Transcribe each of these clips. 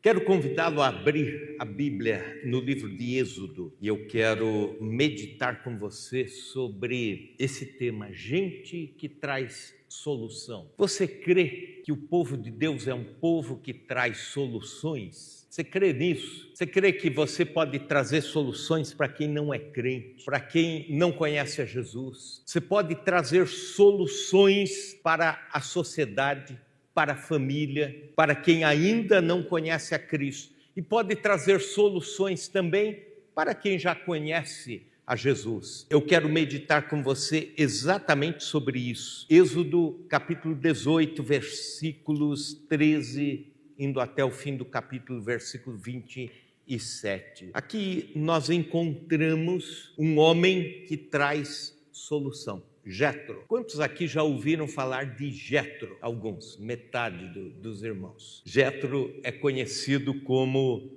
Quero convidá-lo a abrir a Bíblia no livro de Êxodo e eu quero meditar com você sobre esse tema, gente que traz solução. Você crê que o povo de Deus é um povo que traz soluções? Você crê nisso? Você crê que você pode trazer soluções para quem não é crente, para quem não conhece a Jesus? Você pode trazer soluções para a sociedade, para a família, para quem ainda não conhece a Cristo. E pode trazer soluções também para quem já conhece a Jesus. Eu quero meditar com você exatamente sobre isso. Êxodo capítulo 18, versículos 13, indo até o fim do capítulo, versículo 27. Aqui nós encontramos um homem que traz solução. Jétro. Quantos aqui já ouviram falar de Jétro? Alguns, metade dos irmãos. Jétro é conhecido como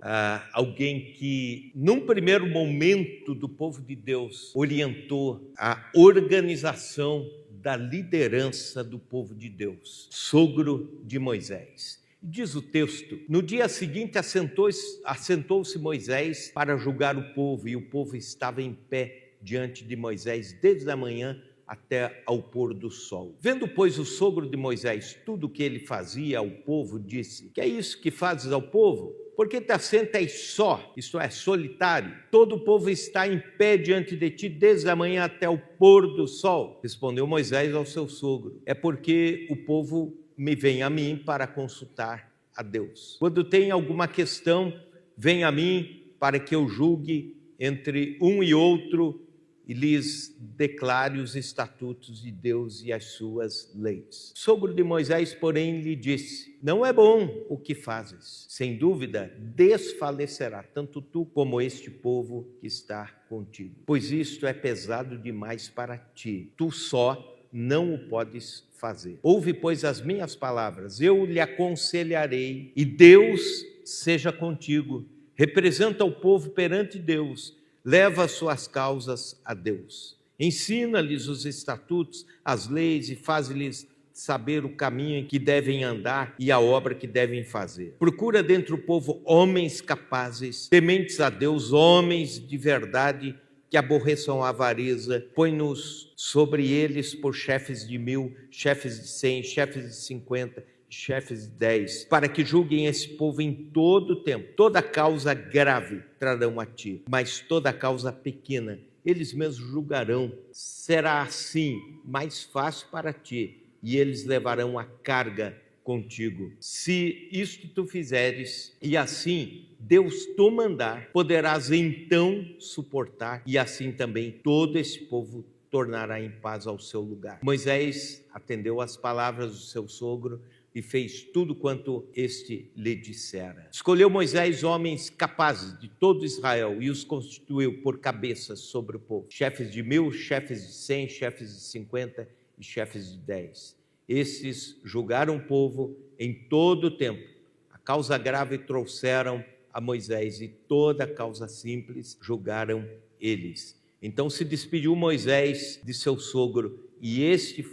alguém que, num primeiro momento do povo de Deus, orientou a organização da liderança do povo de Deus, sogro de Moisés. Diz o texto, no dia seguinte assentou-se Moisés para julgar o povo, e o povo estava em pé diante de Moisés desde a manhã até ao pôr do sol. Vendo, pois, o sogro de Moisés tudo o que ele fazia ao povo, disse: que é isso que fazes ao povo? Por que te assentas só, isto é, solitário? Todo o povo está em pé diante de ti desde a manhã até o pôr do sol. Respondeu Moisés ao seu sogro: é porque o povo me vem a mim para consultar a Deus. Quando tem alguma questão, vem a mim para que eu julgue entre um e outro e lhes declare os estatutos de Deus e as suas leis. O sogro de Moisés, porém, lhe disse: não é bom o que fazes. Sem dúvida, desfalecerá tanto tu como este povo que está contigo. Pois isto é pesado demais para ti. Tu só não o podes fazer. Ouve, pois, as minhas palavras. Eu lhe aconselharei e Deus seja contigo. Representa o povo perante Deus. Leva as suas causas a Deus. Ensina-lhes os estatutos, as leis e faz-lhes saber o caminho em que devem andar e a obra que devem fazer. Procura dentre o povo homens capazes, tementes a Deus, homens de verdade, que aborreçam a avareza. Põe-nos sobre eles por chefes de 1000, chefes de 100, chefes de 50, chefes de 10, para que julguem esse povo em todo o tempo. Toda causa grave trarão a ti, mas toda causa pequena eles mesmos julgarão. Será assim mais fácil para ti, e eles levarão a carga contigo. Se isto tu fizeres, e assim Deus te mandar, poderás então suportar, e assim também todo esse povo tornará em paz ao seu lugar. Moisés atendeu às palavras do seu sogro e fez tudo quanto este lhe dissera. Escolheu Moisés homens capazes de todo Israel e os constituiu por cabeças sobre o povo. Chefes de 1000, chefes de 100, chefes de 50 e chefes de 10. Esses julgaram o povo em todo o tempo. A causa grave trouxeram a Moisés e toda a causa simples julgaram eles. Então se despediu Moisés de seu sogro e este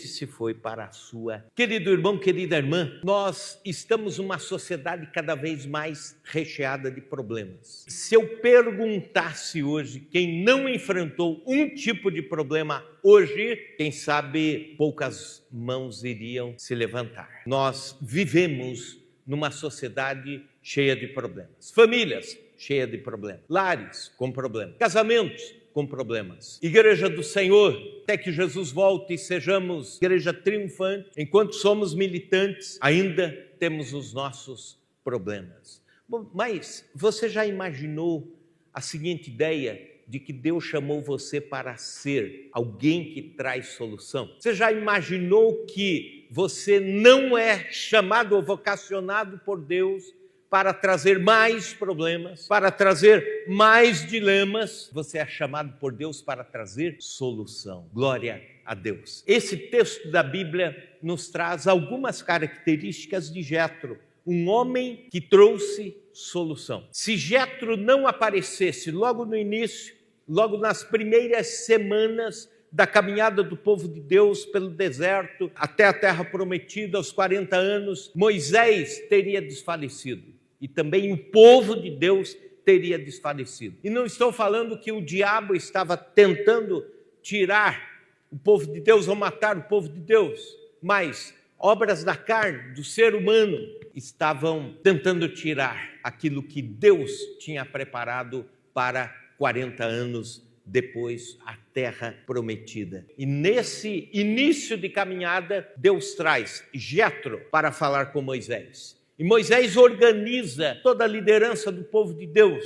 se foi para a sua. Querido irmão, querida irmã, nós estamos numa sociedade cada vez mais recheada de problemas. Se eu perguntasse hoje quem não enfrentou um tipo de problema hoje, quem sabe poucas mãos iriam se levantar. Nós vivemos numa sociedade cheia de problemas. Famílias cheias de problemas. Lares com problemas. Casamentos com problemas. Igreja do Senhor, até que Jesus volte e sejamos igreja triunfante, enquanto somos militantes, ainda temos os nossos problemas. Bom, mas você já imaginou a seguinte ideia de que Deus chamou você para ser alguém que traz solução? Você já imaginou que você não é chamado ou vocacionado por Deus para trazer mais problemas, para trazer mais dilemas? Você é chamado por Deus para trazer solução. Glória a Deus. Esse texto da Bíblia nos traz algumas características de Jétro, um homem que trouxe solução. Se Jétro não aparecesse logo no início, logo nas primeiras semanas da caminhada do povo de Deus pelo deserto até a terra prometida, aos 40 anos, Moisés teria desfalecido e também o povo de Deus teria desfalecido. E não estou falando que o diabo estava tentando tirar o povo de Deus ou matar o povo de Deus, mas obras da carne, do ser humano, estavam tentando tirar aquilo que Deus tinha preparado para 40 anos depois, a terra prometida. E nesse início de caminhada, Deus traz Jetro para falar com Moisés. E Moisés organiza toda a liderança do povo de Deus.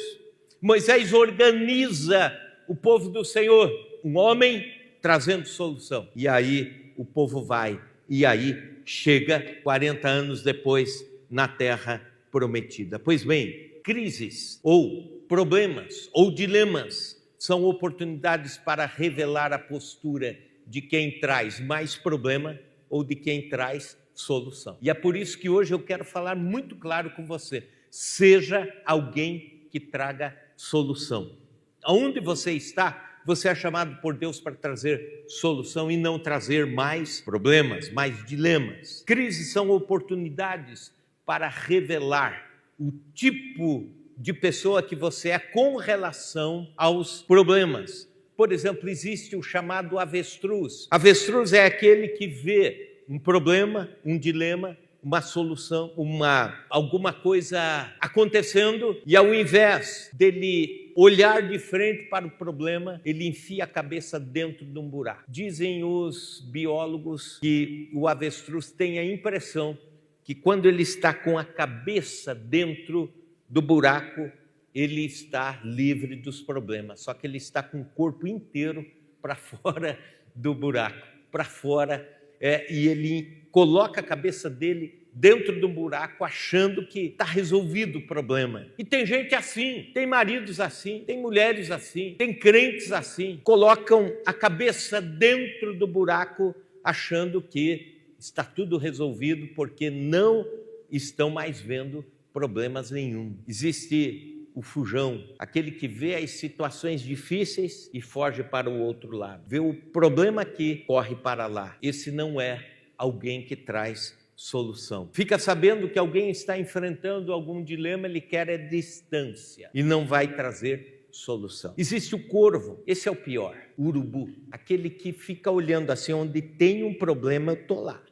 Moisés organiza o povo do Senhor, um homem trazendo solução. E aí o povo vai, e aí chega 40 anos depois na terra prometida. Pois bem, crises ou problemas ou dilemas são oportunidades para revelar a postura de quem traz mais problema ou de quem traz solução. E é por isso que hoje eu quero falar muito claro com você. Seja alguém que traga solução. Aonde você está, você é chamado por Deus para trazer solução e não trazer mais problemas, mais dilemas. Crises são oportunidades para revelar o tipo de pessoa que você é com relação aos problemas. Por exemplo, existe o chamado avestruz. Avestruz é aquele que vê um problema, um dilema, uma solução, alguma coisa acontecendo e ao invés dele olhar de frente para o problema, ele enfia a cabeça dentro de um buraco. Dizem os biólogos que o avestruz tem a impressão que quando ele está com a cabeça dentro do buraco, ele está livre dos problemas, só que ele está com o corpo inteiro para fora do buraco, para fora, e ele coloca a cabeça dele dentro de um buraco achando que está resolvido o problema. E tem gente assim, tem maridos assim, tem mulheres assim, tem crentes assim, colocam a cabeça dentro do buraco achando que está tudo resolvido porque não estão mais vendo problemas nenhum. Existe o fujão, aquele que vê as situações difíceis e foge para o outro lado. Vê o problema aqui, corre para lá. Esse não é alguém que traz solução. Fica sabendo que alguém está enfrentando algum dilema, ele quer distância e não vai trazer solução. Existe o corvo, esse é o pior, o urubu, aquele que fica olhando assim, onde tem um problema, eu estou lá.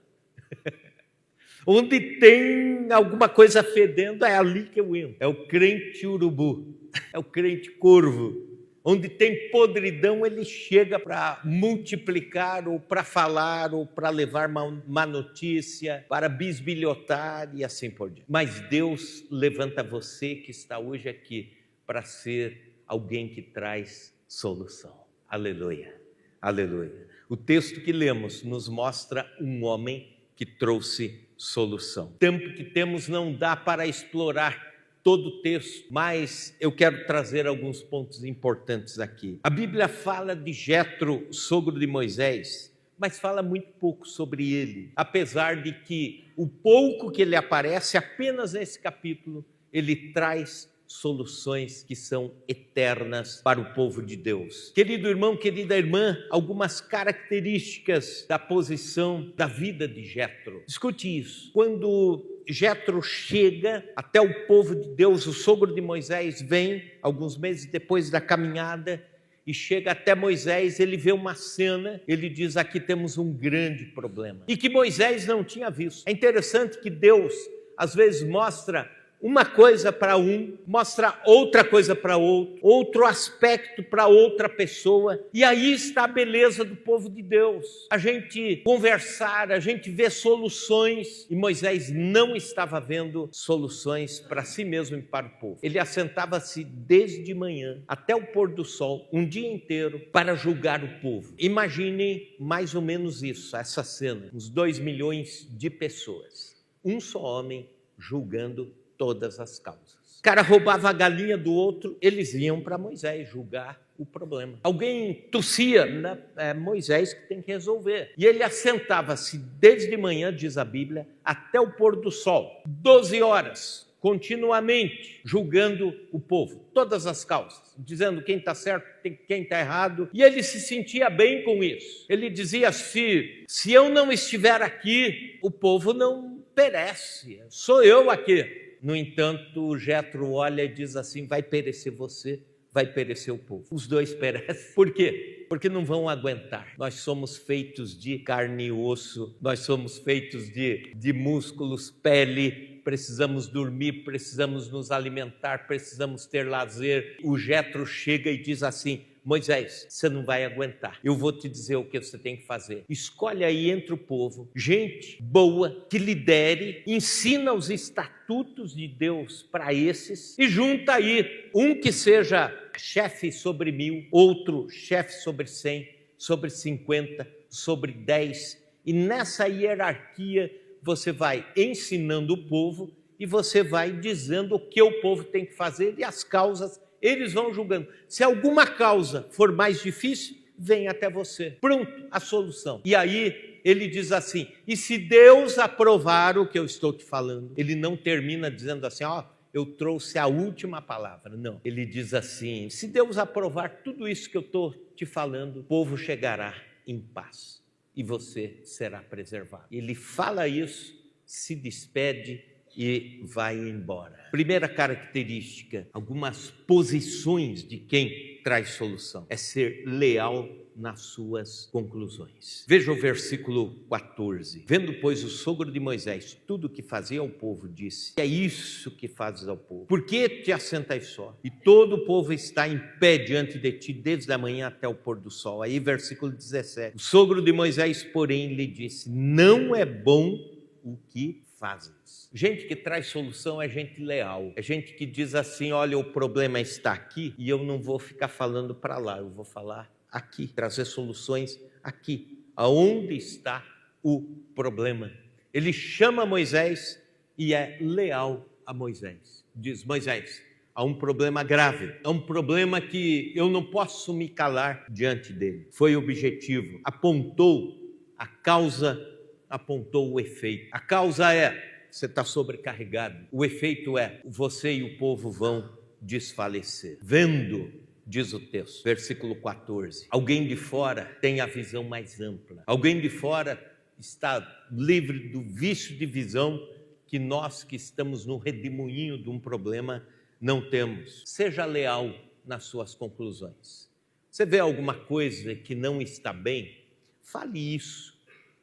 Onde tem alguma coisa fedendo, é ali que eu entro. É o crente urubu, é o crente corvo. Onde tem podridão, ele chega para multiplicar, ou para falar, ou para levar má notícia, para bisbilhotar e assim por diante. Mas Deus levanta você que está hoje aqui para ser alguém que traz solução. Aleluia, aleluia. O texto que lemos nos mostra um homem que trouxe solução. O tempo que temos não dá para explorar todo o texto, mas eu quero trazer alguns pontos importantes aqui. A Bíblia fala de Jetro, sogro de Moisés, mas fala muito pouco sobre ele, apesar de que o pouco que ele aparece, apenas nesse capítulo, ele traz soluções que são eternas para o povo de Deus. Querido irmão, querida irmã, algumas características da posição da vida de Jetro. Escute isso. Quando Jetro chega até o povo de Deus, o sogro de Moisés vem, alguns meses depois da caminhada, e chega até Moisés, ele vê uma cena, ele diz, aqui temos um grande problema. E que Moisés não tinha visto. É interessante que Deus, às vezes, mostra uma coisa para um, mostra outra coisa para outro, outro aspecto para outra pessoa, e aí está a beleza do povo de Deus. A gente conversar, a gente vê soluções, e Moisés não estava vendo soluções para si mesmo e para o povo. Ele assentava-se desde manhã até o pôr do sol, um dia inteiro, para julgar o povo. Imaginem mais ou menos isso, essa cena, uns 2 milhões de pessoas, um só homem julgando todas as causas. O cara roubava a galinha do outro, eles iam para Moisés julgar o problema. Alguém tossia, né? É Moisés que tem que resolver. E ele assentava-se desde manhã, diz a Bíblia, até o pôr do sol. 12 horas continuamente julgando o povo, todas as causas, dizendo quem está certo, quem está errado, e ele se sentia bem com isso. Ele dizia: se eu não estiver aqui, o povo não perece, sou eu aqui. No entanto, Jetro olha e diz assim: vai perecer você, vai perecer o povo. Os dois perecem. Por quê? Porque não vão aguentar. Nós somos feitos de carne e osso, nós somos feitos de músculos, pele, precisamos dormir, precisamos nos alimentar, precisamos ter lazer. O Jetro chega e diz assim: Moisés, você não vai aguentar. Eu vou te dizer o que você tem que fazer. Escolhe aí entre o povo gente boa, que lidere, ensina os estatutos de Deus para esses e junta aí um que seja chefe sobre 1000, outro chefe sobre 100, sobre 50, sobre 10. E nessa hierarquia você vai ensinando o povo e você vai dizendo o que o povo tem que fazer e as causas eles vão julgando. Se alguma causa for mais difícil, vem até você. Pronto, a solução. E aí ele diz assim: e se Deus aprovar o que eu estou te falando? Ele não termina dizendo assim: ó, eu trouxe a última palavra. Não, ele diz assim: se Deus aprovar tudo isso que eu estou te falando, o povo chegará em paz e você será preservado. Ele fala isso, se despede e vai embora. Primeira característica, algumas posições de quem traz solução, é ser leal nas suas conclusões. Veja o versículo 14. Vendo, pois, o sogro de Moisés tudo o que fazia ao povo, disse: é isso que fazes ao povo. Por que te assentas só? E todo o povo está em pé diante de ti, desde a manhã até o pôr do sol. Aí versículo 17. O sogro de Moisés, porém, lhe disse: não é bom o que fazes. Gente que traz solução é gente leal, é gente que diz assim: olha, o problema está aqui e eu não vou ficar falando para lá, eu vou falar aqui, trazer soluções aqui, aonde está o problema. Ele chama Moisés e é leal a Moisés. Diz: Moisés, há um problema grave, há um problema que eu não posso me calar diante dele. Foi objetivo, apontou a causa, apontou o efeito. A causa é: você está sobrecarregado. O efeito é: você e o povo vão desfalecer. Vendo, diz o texto, versículo 14, alguém de fora tem a visão mais ampla. Alguém de fora está livre do vício de visão que nós que estamos no redemoinho de um problema não temos. Seja leal nas suas conclusões. Você vê alguma coisa que não está bem? Fale isso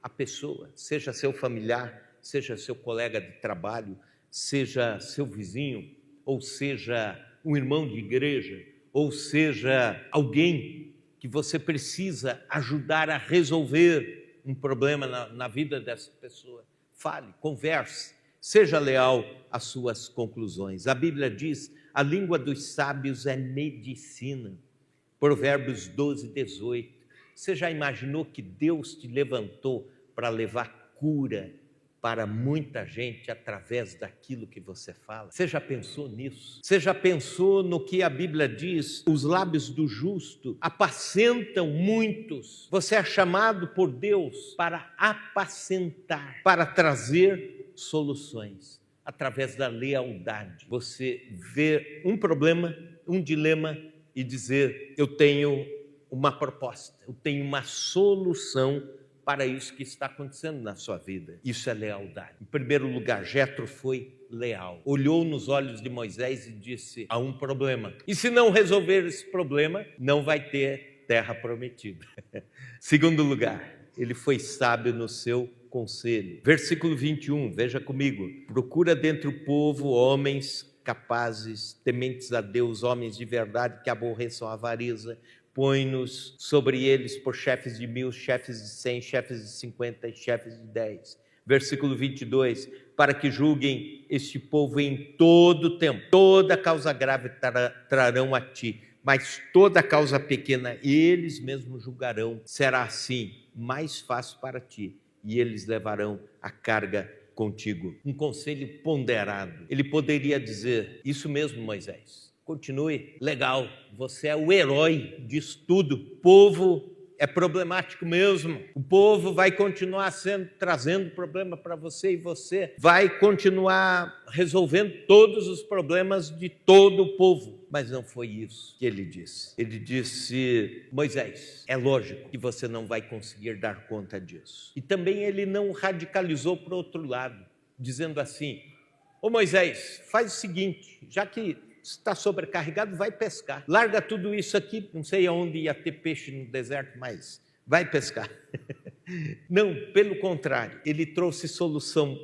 à pessoa, seja seu familiar, seja seu colega de trabalho, seja seu vizinho, ou seja um irmão de igreja, ou seja alguém que você precisa ajudar a resolver um problema na vida dessa pessoa. Fale, converse, seja leal às suas conclusões. A Bíblia diz: a língua dos sábios é medicina. Provérbios 12, 18. Você já imaginou que Deus te levantou para levar cura para muita gente através daquilo que você fala? Você já pensou nisso? Você já pensou no que a Bíblia diz? Os lábios do justo apacentam muitos. Você é chamado por Deus para apacentar, para trazer soluções através da lealdade. Você vê um problema, um dilema e dizer: eu tenho uma proposta, eu tenho uma solução para isso que está acontecendo na sua vida. Isso é lealdade. Em primeiro lugar, Jetro foi leal. Olhou nos olhos de Moisés e disse: há um problema. E se não resolver esse problema, não vai ter terra prometida. Segundo lugar, ele foi sábio no seu conselho. Versículo 21, veja comigo. Procura dentre o povo homens capazes, tementes a Deus, homens de verdade que aborreçam a avareza. Põe-nos sobre eles por chefes de 1000, chefes de 100, chefes de 50 e chefes de 10. Versículo 22, para que julguem este povo em todo o tempo. Toda causa grave trarão a ti, mas toda causa pequena eles mesmos julgarão. Será assim mais fácil para ti, e eles levarão a carga contigo. Um conselho ponderado. Ele poderia dizer: isso mesmo, Moisés. Continue, legal, você é o herói disso tudo. O povo é problemático mesmo. O povo vai continuar trazendo problema para você e você vai continuar resolvendo todos os problemas de todo o povo. Mas não foi isso que ele disse. Ele disse: Moisés, é lógico que você não vai conseguir dar conta disso. E também ele não radicalizou para o outro lado, dizendo assim: ô Moisés, faz o seguinte, já que está sobrecarregado, vai pescar. Larga tudo isso aqui, não sei aonde ia ter peixe no deserto, mas vai pescar. Não, pelo contrário, ele trouxe solução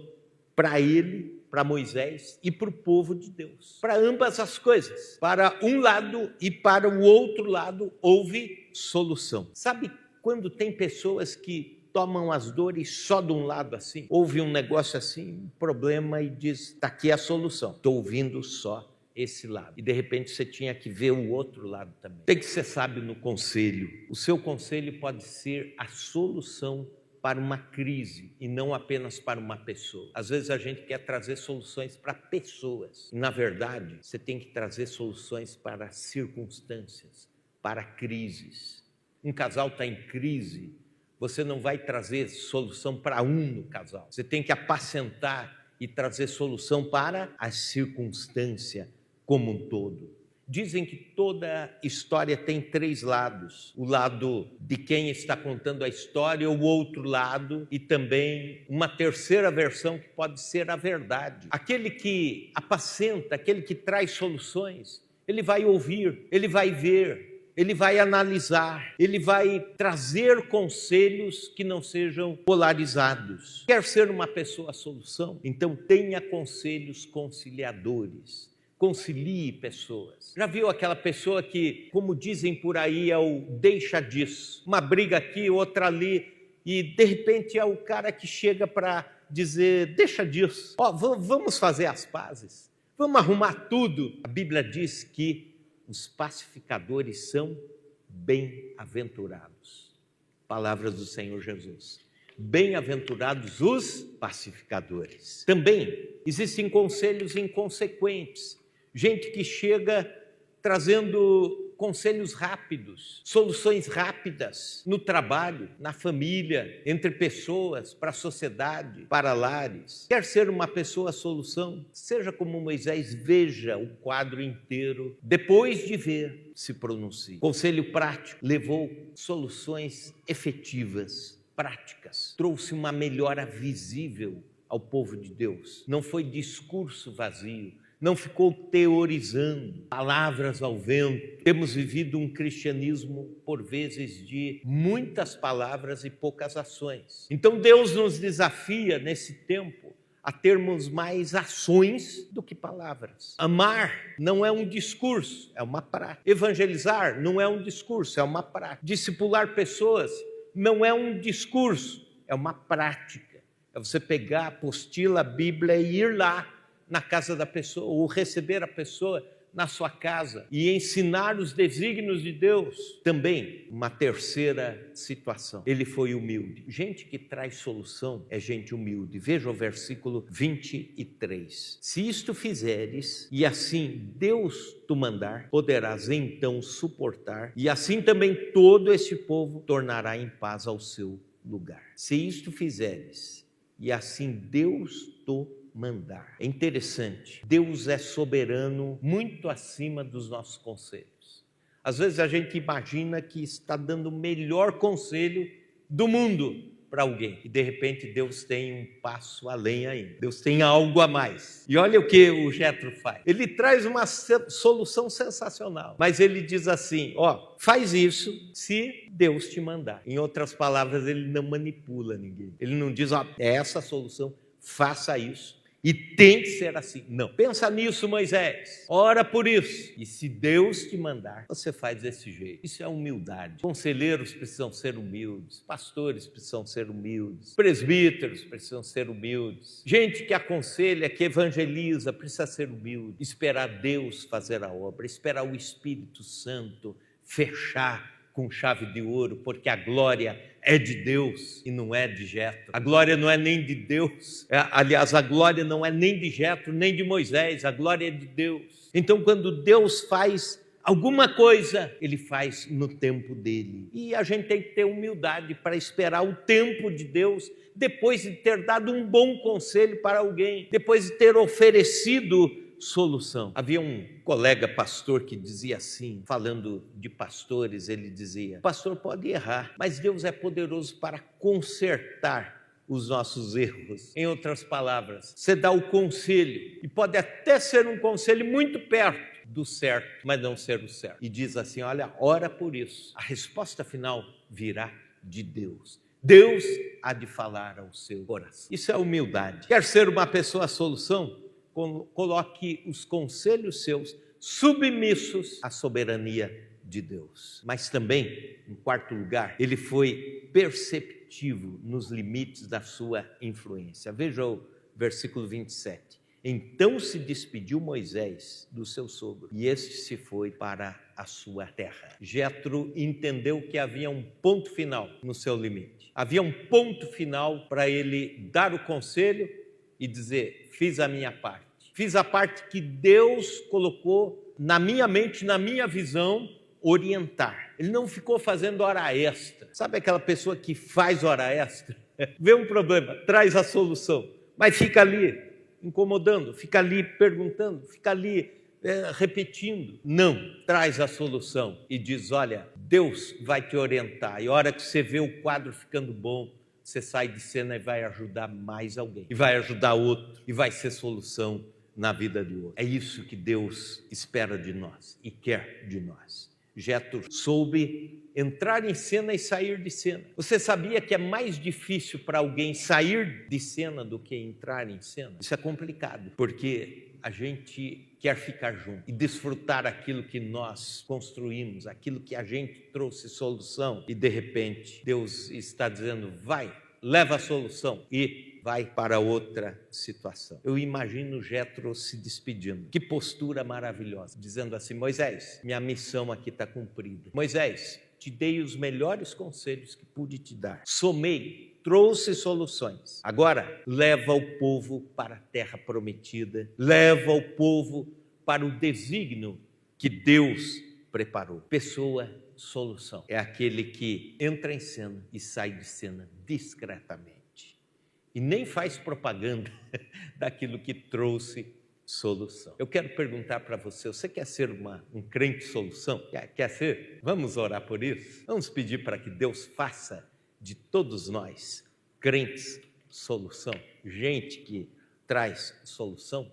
para ele, para Moisés e para o povo de Deus. Para ambas as coisas. Para um lado e para o outro lado houve solução. Sabe quando tem pessoas que tomam as dores só de um lado assim? Houve um negócio assim, um problema e diz, está aqui a solução. Estou ouvindo só esse lado. E de repente você tinha que ver o outro lado também. Tem que ser sábio no conselho. O seu conselho pode ser a solução para uma crise e não apenas para uma pessoa. Às vezes a gente quer trazer soluções para pessoas. Na verdade, você tem que trazer soluções para circunstâncias, para crises. Um casal está em crise, você não vai trazer solução para um no casal. Você tem que apacentar e trazer solução para a circunstância como um todo. Dizem que toda história tem três lados. O lado de quem está contando a história, o outro lado e também uma terceira versão que pode ser a verdade. Aquele que apacenta, aquele que traz soluções, ele vai ouvir, ele vai ver, ele vai analisar, ele vai trazer conselhos que não sejam polarizados. Quer ser uma pessoa solução? Então tenha conselhos conciliadores. Concilie pessoas. Já viu aquela pessoa que, como dizem por aí, é o deixa disso? Uma briga aqui, outra ali, e de repente é o cara que chega para dizer, deixa disso. Vamos fazer as pazes, vamos arrumar tudo. A Bíblia diz que os pacificadores são bem-aventurados. Palavras do Senhor Jesus. Bem-aventurados os pacificadores. Também existem conselhos inconsequentes. Gente que chega trazendo conselhos rápidos, soluções rápidas no trabalho, na família, entre pessoas, para a sociedade, para lares. Quer ser uma pessoa solução? Seja como Moisés, veja o quadro inteiro. Depois de ver, se pronuncie. Conselho prático levou soluções efetivas, práticas. Trouxe uma melhora visível ao povo de Deus. Não foi discurso vazio. Não ficou teorizando, palavras ao vento. Temos vivido um cristianismo, por vezes, de muitas palavras e poucas ações. Então Deus nos desafia, nesse tempo, a termos mais ações do que palavras. Amar não é um discurso, é uma prática. Evangelizar não é um discurso, é uma prática. Discipular pessoas não é um discurso, é uma prática. É você pegar a apostila, a Bíblia e ir lá na casa da pessoa, ou receber a pessoa na sua casa e ensinar os desígnios de Deus. Também, uma terceira situação, ele foi humilde. Gente que traz solução é gente humilde. Veja o versículo 23. Se isto fizeres, e assim Deus tu mandar, poderás então suportar, e assim também todo este povo tornará em paz ao seu lugar. Se isto fizeres, e assim Deus tu mandar. É interessante, Deus é soberano muito acima dos nossos conselhos. Às vezes a gente imagina que está dando o melhor conselho do mundo para alguém, e de repente Deus tem um passo além ainda, Deus tem algo a mais. E olha o que o Jetro faz, ele traz uma solução sensacional, mas ele diz assim, faz isso se Deus te mandar. Em outras palavras, ele não manipula ninguém, ele não diz, é essa a solução, faça isso. E tem que ser assim. Não. Pensa nisso, Moisés. Ora por isso. E se Deus te mandar, você faz desse jeito. Isso é humildade. Conselheiros precisam ser humildes. Pastores precisam ser humildes. Presbíteros precisam ser humildes. Gente que aconselha, que evangeliza, precisa ser humilde. Esperar Deus fazer a obra. Esperar o Espírito Santo fechar com chave de ouro, porque a glória é de Deus e não é de Jetro. A glória não é nem de Deus. Aliás, a glória não é nem de Jetro, nem de Moisés. A glória é de Deus. Então, quando Deus faz Alguma coisa ele faz no tempo dele. E a gente tem que ter humildade para esperar o tempo de Deus, depois de ter dado um bom conselho para alguém, depois de ter oferecido solução. Havia um colega pastor que dizia assim, falando de pastores, ele dizia: o pastor pode errar, mas Deus é poderoso para consertar os nossos erros. Em outras palavras, você dá o conselho, e pode até ser um conselho muito perto do certo, mas não ser o certo. E diz assim: olha, ora por isso. A resposta final virá de Deus. Deus há de falar ao seu coração. Isso é humildade. Quer ser uma pessoa solução? Coloque os conselhos seus submissos à soberania de Deus. Mas também, em quarto lugar, ele foi perceptivo nos limites da sua influência. Veja o versículo 27. Então se despediu Moisés do seu sogro, e este se foi para a sua terra. Jetro entendeu que havia um ponto final no seu limite. Havia um ponto final para ele dar o conselho e dizer: fiz a minha parte. Fiz a parte que Deus colocou na minha mente, na minha visão, orientar. Ele não ficou fazendo hora extra. Sabe aquela pessoa que faz hora extra? Vê um problema, traz a solução, mas fica ali incomodando, fica ali perguntando, fica ali repetindo. Não, traz a solução e diz: olha, Deus vai te orientar. E a hora que você vê o quadro ficando bom, você sai de cena e vai ajudar mais alguém, e vai ajudar outro, e vai ser solução na vida de outro. É isso que Deus espera de nós e quer de nós. Jetro soube entrar em cena e sair de cena. Você sabia que é mais difícil para alguém sair de cena do que entrar em cena? Isso é complicado, porque a gente quer ficar junto e desfrutar aquilo que nós construímos, aquilo que a gente trouxe solução, e de repente Deus está dizendo: vai, leva a solução e vai para outra situação. Eu imagino Jetro se despedindo. Que postura maravilhosa, dizendo assim: Moisés, minha missão aqui está cumprida. Moisés, te dei os melhores conselhos que pude te dar. Somei, trouxe soluções. Agora, leva o povo para a terra prometida. Leva o povo para o desígnio que Deus preparou. Pessoa, solução. É aquele que entra em cena e sai de cena discretamente. E nem faz propaganda daquilo que trouxe solução. Eu quero perguntar para você: você quer ser um crente solução? Quer ser? Vamos orar por isso? Vamos pedir para que Deus faça de todos nós crentes solução, gente que traz solução?